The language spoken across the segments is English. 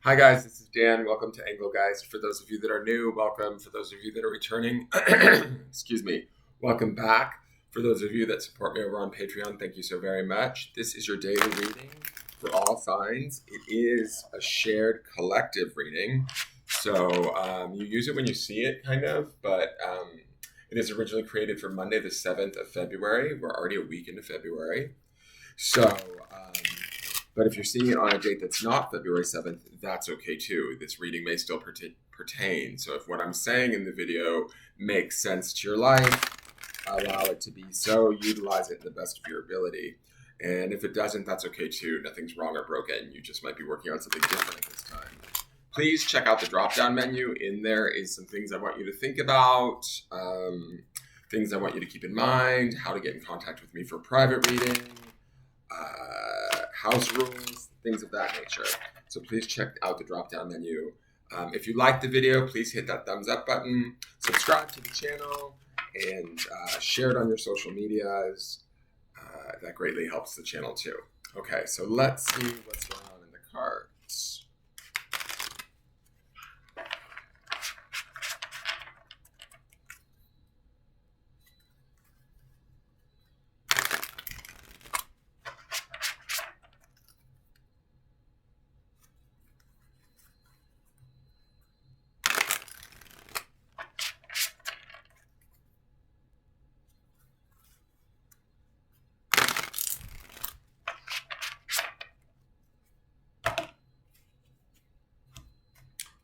Hi guys, this is Dan. Welcome to Engelgeist. For those of you that are new, welcome. For those of you that are returning, excuse me, welcome back. For those of you that support me over on Patreon, thank you so very much. This is your daily reading for all signs. It is a shared collective reading. So you use it when you see it, kind of, but it is originally created for Monday, the 7th of February. We're already a week into February. But if you're seeing it on a date that's not February 7th, that's okay too. This reading may still pertain. So if what I'm saying in the video makes sense to your life, allow it to be so. Utilize it to the best of your ability. And if it doesn't, that's okay too. Nothing's wrong or broken. You just might be working on something different at this time. Please check out the drop-down menu. In there is some things I want you to think about, things I want you to keep in mind, how to get in contact with me for private reading, house rules, things of that nature. So please check out the drop-down menu. If you liked the video, please hit that thumbs up button, subscribe to the channel, and share it on your social medias. That greatly helps the channel too. Okay, so let's see what's going on in the cards.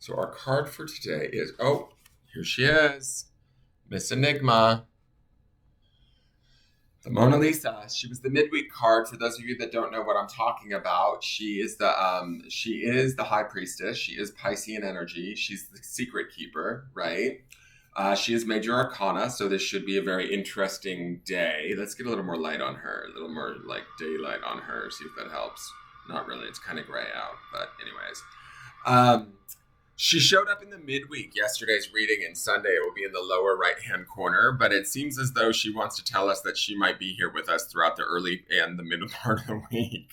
So our card for today is, oh, here she is, Miss Enigma, the Mona Lisa. She was the midweek card. For those of you that don't know what I'm talking about, she is the High Priestess. She is Piscean energy. She's the secret keeper, right? She is Major Arcana, so this should be a very interesting day. Let's get a little more light on her, a little more like daylight on her, see if that helps. Not really, it's kind of gray out, but anyways. She showed up in the midweek, yesterday's reading, and Sunday it will be in the lower right-hand corner, but it seems as though she wants to tell us that she might be here with us throughout the early and the middle part of the week.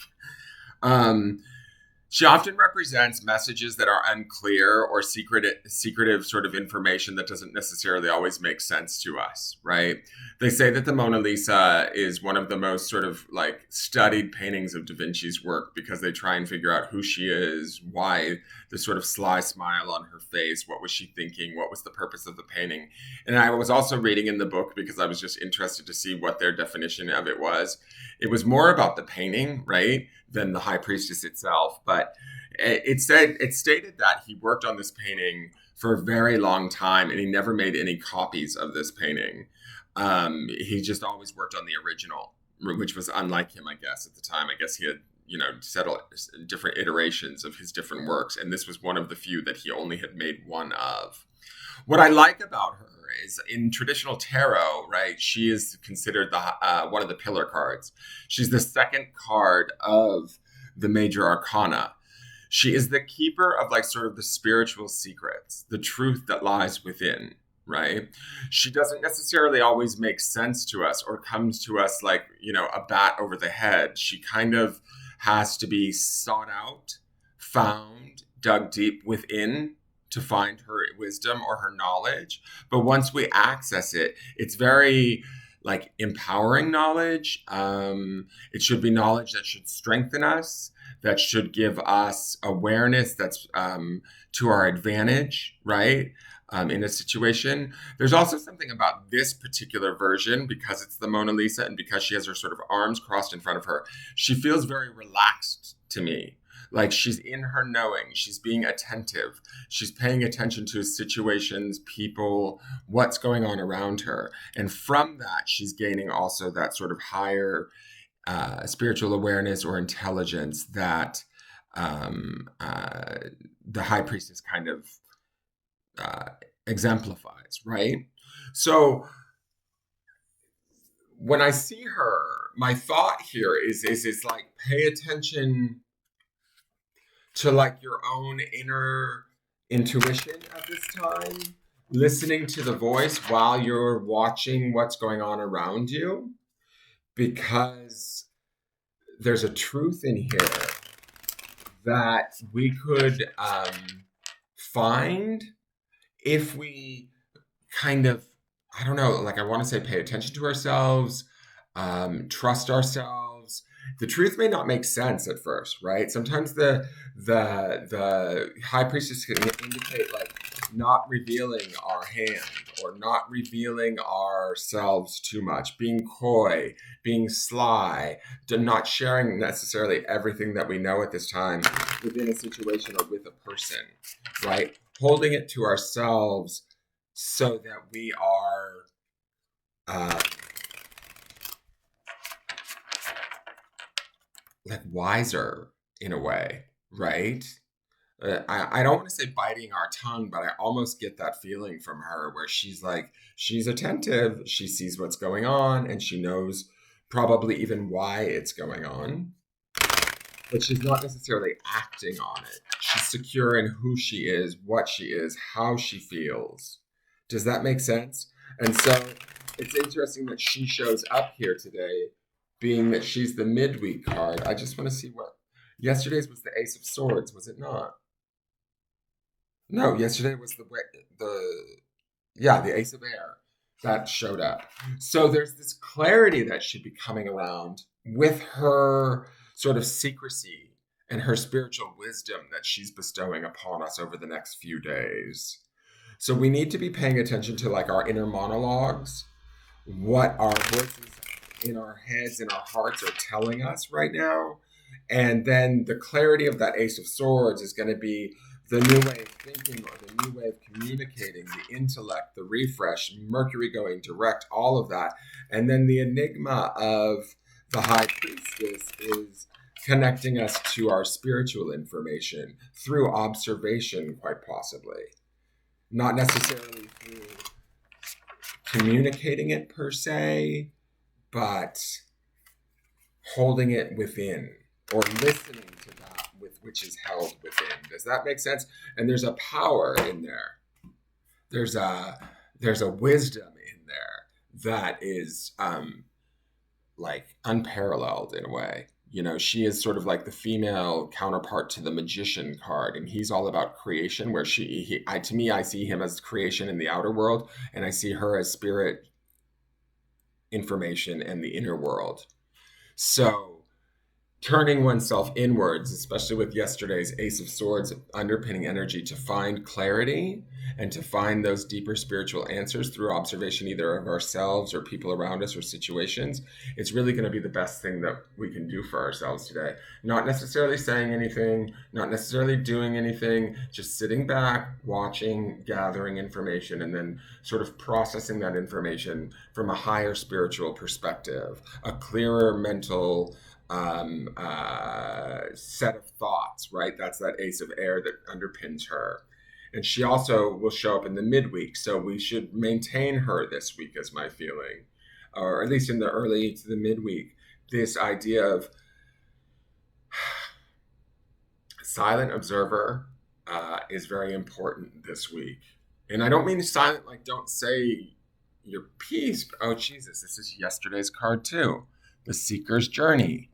She often represents messages that are unclear or secretive sort of information that doesn't necessarily always make sense to us, right? They say that the Mona Lisa is one of the most sort of like studied paintings of Da Vinci's work because they try and figure out who she is, why the sort of sly smile on her face, what was she thinking, what was the purpose of the painting. And I was also reading in the book because I was just interested to see what their definition of it was. It was more about the painting, right, than the High Priestess itself. But it stated that he worked on this painting for a very long time and he never made any copies of this painting. He just always worked on the original, which was unlike him, I guess, at the time. I guess he had, settled different iterations of his different works, and this was one of the few that he only had made one of. What I like about her is in traditional tarot, right, she is considered the one of the pillar cards. She's the second card of the major arcana. She is the keeper of like sort of the spiritual secrets, the truth that lies within, right? She doesn't necessarily always make sense to us or comes to us like, a bat over the head. She kind of has to be sought out, found, dug deep within to find her wisdom or her knowledge. But once we access it, it's very like empowering knowledge. It should be knowledge that should strengthen us, that should give us awareness that's to our advantage, right? In a situation. There's also something about this particular version, because it's the Mona Lisa and because she has her sort of arms crossed in front of her, she feels very relaxed to me. Like she's in her knowing, she's being attentive, she's paying attention to situations, people, what's going on around her. And from that, she's gaining also that sort of higher spiritual awareness or intelligence that the High Priestess kind of exemplifies, right? So when I see her, my thought here is like pay attention to like your own inner intuition at this time, listening to the voice while you're watching what's going on around you, because there's a truth in here that we could find if we kind of, I don't know, like I want to say pay attention to ourselves, trust ourselves. The truth may not make sense at first, right? Sometimes the high priestess can indicate like not revealing our hand or not revealing ourselves too much, being coy, being sly, not sharing necessarily everything that we know at this time within a situation or with a person, right? Holding it to ourselves so that we are like wiser in a way, right? I don't want to say biting our tongue, but I almost get that feeling from her where she's like, she's attentive, she sees what's going on, and she knows probably even why it's going on, but she's not necessarily acting on it. She's secure in who she is, what she is, how she feels. Does that make sense? And so it's interesting that she shows up here today, being that she's the midweek card. I just want to see what yesterday's was the Ace of Swords, was it not? No, yesterday was the Ace of Air that showed up. So there's this clarity that should be coming around with her sort of secrecy and her spiritual wisdom that she's bestowing upon us over the next few days. So we need to be paying attention to like our inner monologues, what our voices in our heads and our hearts are telling us right now. And then the clarity of that Ace of Swords is going to be the new way of thinking or the new way of communicating, the intellect, the refresh, Mercury going direct, all of that. And then the enigma of the High Priestess is connecting us to our spiritual information through observation, quite possibly. Not necessarily through communicating it per se, but holding it within or listening to that with which is held within. Does that make sense? And there's a power in there. There's a wisdom in there that is like unparalleled in a way. You know, she is sort of like the female counterpart to the magician card, and he's all about creation. Where to me, I see him as creation in the outer world, and I see her as spirit information and the inner world. So turning oneself inwards, especially with yesterday's Ace of Swords underpinning energy to find clarity and to find those deeper spiritual answers through observation, either of ourselves or people around us or situations, it's really going to be the best thing that we can do for ourselves today. Not necessarily saying anything, not necessarily doing anything, just sitting back, watching, gathering information, and then sort of processing that information from a higher spiritual perspective, a clearer mental set of thoughts, right? That's that Ace of Air that underpins her. And she also will show up in the midweek. So we should maintain her this week, is my feeling, or at least in the early to the midweek. This idea of silent observer is very important this week. And I don't mean silent like don't say your piece. Oh, Jesus, this is yesterday's card too. The Seeker's Journey.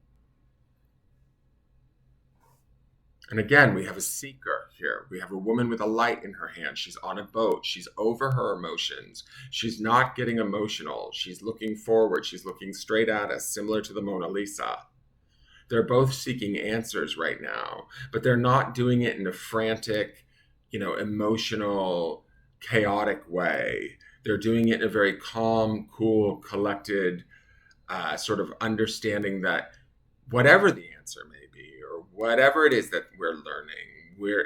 And again, we have a seeker here. We have a woman with a light in her hand. She's on a boat. She's over her emotions. She's not getting emotional. She's looking forward. She's looking straight at us, similar to the Mona Lisa. They're both seeking answers right now, but they're not doing it in a frantic, emotional, chaotic way. They're doing it in a very calm, cool, collected, sort of understanding that whatever the answer may be, or whatever it is that we're learning,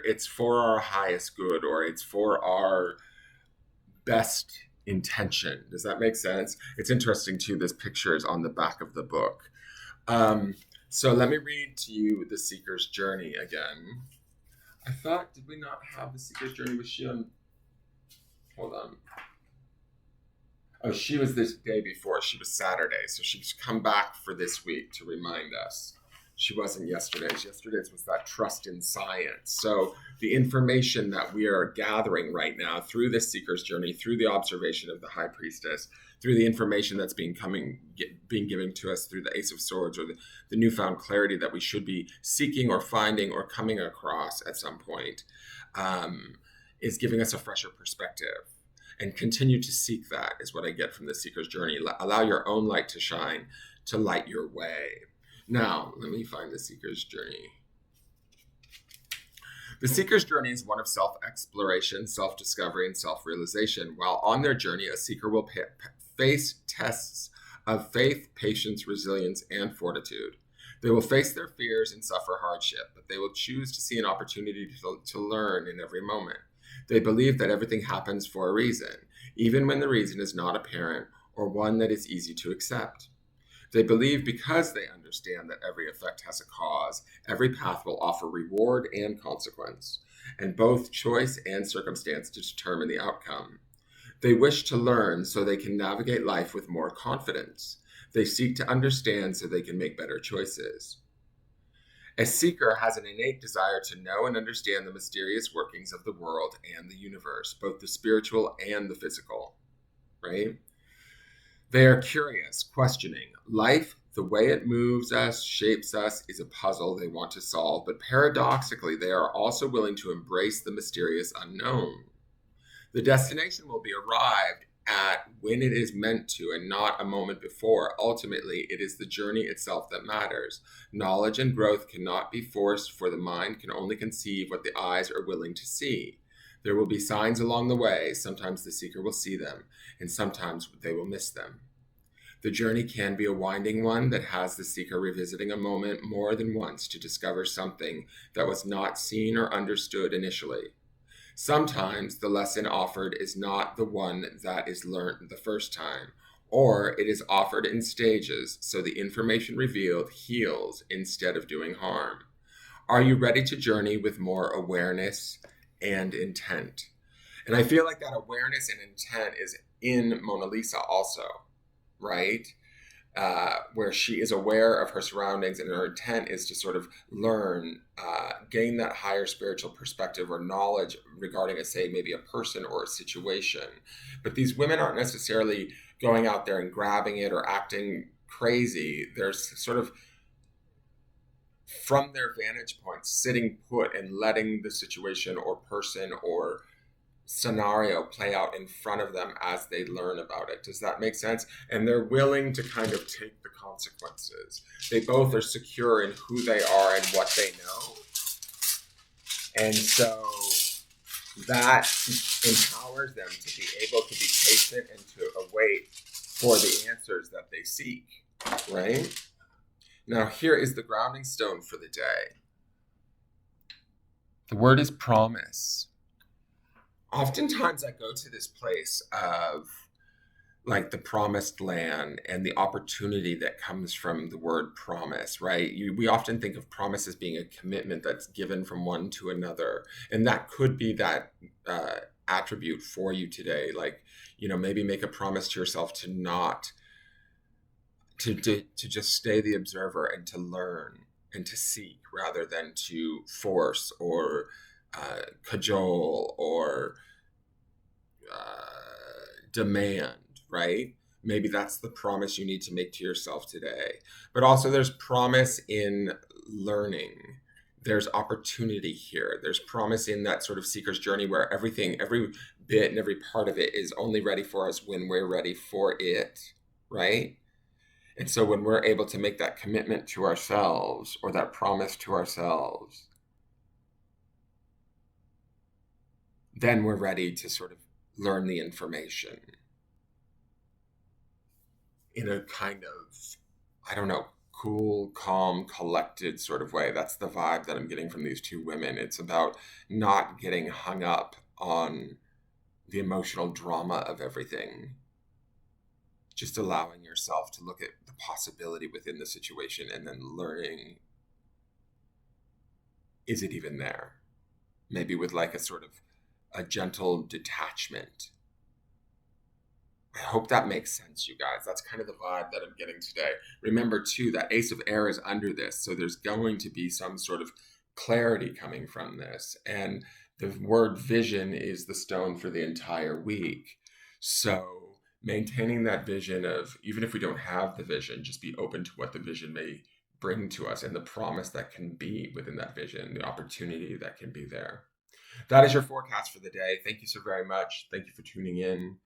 it's for our highest good, or it's for our best intention. Does that make sense? It's interesting too. This picture is on the back of the book. So let me read to you the Seeker's Journey again. I thought, did we not have the Seeker's Journey? Was she on? Hold on. Oh, she was this day before. She was Saturday. So she's come back for this week to remind us. She wasn't yesterday's. Yesterday's was that trust in science. So the information that we are gathering right now through this seeker's journey, through the observation of the high priestess, through the information that's being given to us through the Ace of Swords, or the newfound clarity that we should be seeking or finding or coming across at some point, is giving us a fresher perspective. And continue to seek that is what I get from the seeker's journey. Allow your own light to shine, to light your way. Now, let me find the seeker's journey. The seeker's journey is one of self-exploration, self-discovery, and self-realization. While on their journey, a seeker will face tests of faith, patience, resilience, and fortitude. They will face their fears and suffer hardship, but they will choose to see an opportunity to learn in every moment. They believe that everything happens for a reason, even when the reason is not apparent or one that is easy to accept. They believe because they understand that every effect has a cause, every path will offer reward and consequence, and both choice and circumstance to determine the outcome. They wish to learn so they can navigate life with more confidence. They seek to understand so they can make better choices. A seeker has an innate desire to know and understand the mysterious workings of the world and the universe, both the spiritual and the physical, right? They are curious, questioning. Life, the way it moves us, shapes us, is a puzzle they want to solve, but paradoxically, they are also willing to embrace the mysterious unknown. The destination will be arrived at when it is meant to and not a moment before. Ultimately, it is the journey itself that matters. Knowledge and growth cannot be forced, for the mind can only conceive what the eyes are willing to see. There will be signs along the way. Sometimes the seeker will see them, and sometimes they will miss them. The journey can be a winding one that has the seeker revisiting a moment more than once to discover something that was not seen or understood initially. Sometimes the lesson offered is not the one that is learned the first time, or it is offered in stages so the information revealed heals instead of doing harm. Are you ready to journey with more awareness and intent? And I feel like that awareness and intent is in Mona Lisa also, right? Where she is aware of her surroundings and her intent is to sort of learn, gain that higher spiritual perspective or knowledge regarding, say, maybe a person or a situation. But these women aren't necessarily going out there and grabbing it or acting crazy. They're sort of, from their vantage point, sitting put and letting the situation or person or scenario play out in front of them as they learn about it. Does that make sense? And they're willing to kind of take the consequences. They both are secure in who they are and what they know. And so that empowers them to be able to be patient and to await for the answers that they seek, right? Now, here is the grounding stone for the day. The word is promise. Oftentimes I go to this place of like the promised land and the opportunity that comes from the word promise, right? We often think of promise as being a commitment that's given from one to another. And that could be that attribute for you today. Like, maybe make a promise to yourself to not, to just stay the observer and to learn and to seek rather than to force or cajole or demand, right? Maybe that's the promise you need to make to yourself today. But also there's promise in learning. There's opportunity here. There's promise in that sort of seeker's journey where everything, every bit and every part of it is only ready for us when we're ready for it, right? And so when we're able to make that commitment to ourselves or that promise to ourselves, then we're ready to sort of learn the information in a kind of, I don't know, cool, calm, collected sort of way. That's the vibe that I'm getting from these two women. It's about not getting hung up on the emotional drama of everything. Just allowing yourself to look at the possibility within the situation and then learning, is it even there? Maybe with like a sort of a gentle detachment. I hope that makes sense, you guys. That's kind of the vibe that I'm getting today. Remember, too, that Ace of Air is under this. So there's going to be some sort of clarity coming from this. And the word vision is the stone for the entire week. So maintaining that vision of, even if we don't have the vision, just be open to what the vision may bring to us and the promise that can be within that vision, the opportunity that can be there. That is your forecast for the day. Thank you so very much. Thank you for tuning in.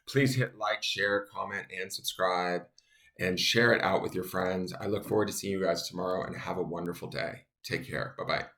Please hit like, share, comment, and subscribe, and share it out with your friends. I look forward to seeing you guys tomorrow, and have a wonderful day. Take care. Bye-bye.